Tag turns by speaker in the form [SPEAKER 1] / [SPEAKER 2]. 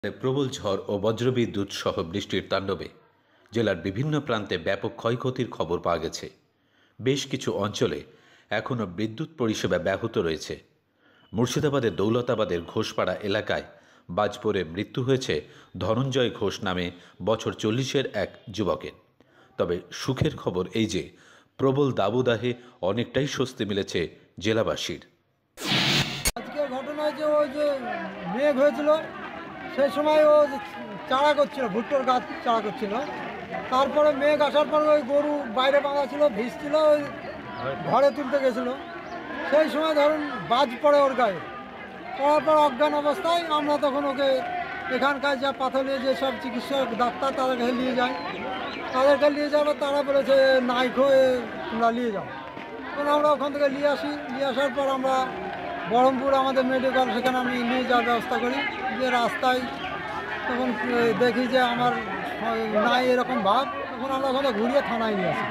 [SPEAKER 1] প্রবল ঝড় ও বজ্রবিদ্যুৎ সহ বৃষ্টির তাণ্ডবে জেলার বিভিন্ন প্রান্তে ব্যাপক ক্ষয়ক্ষতির খবর পাওয়া গেছে। বেশ কিছু অঞ্চলে এখনও বিদ্যুৎ পরিষেবা ব্যাহত রয়েছে। মুর্শিদাবাদের দৌলতাবাদের ঘোষপাড়া এলাকায় বাজ পড়ে মৃত্যু হয়েছে ধনঞ্জয় ঘোষ নামে বছর 40-এর এক যুবকের। তবে সুখের খবর এই যে প্রবল দাবদাহে অনেকটাই স্বস্তি মিলেছে জেলাবাসীর।
[SPEAKER 2] আজকের ঘটনায় ওই যে মেঘ হয়েছিল, সেই সময় ও চারা করছিল, ভুট্টোর গাছ চারা করছিল। তারপরে মেঘ আসার পর ওই গরু বাইরে বাঁধা ছিল, ভিজছিল, ওই ঘরে তুলতে গেছিলো। সেই সময় ধরুন বাজ পড়ে ওর গায়ে, পড়ার পর অজ্ঞান অবস্থায় আমরা তখন ওকে এখানকার যা পাথরে যেসব চিকিৎসক ডাক্তার তাদেরকে নিয়ে যাবো। তারা বলেছে নাইকো তোমরা নিয়ে যাও। তখন আমরা ওখান থেকে নিয়ে আসার পর আমরা বহরমপুর আমাদের মেডিকেল, সেখানে আমি নিয়ে যাওয়ার ব্যবস্থা করি। যে রাস্তায় তখন দেখি যে আমার নাই এরকম ভাব, তখন আমরা ওখানে ঘুরিয়ে থানায় নিয়ে আসি।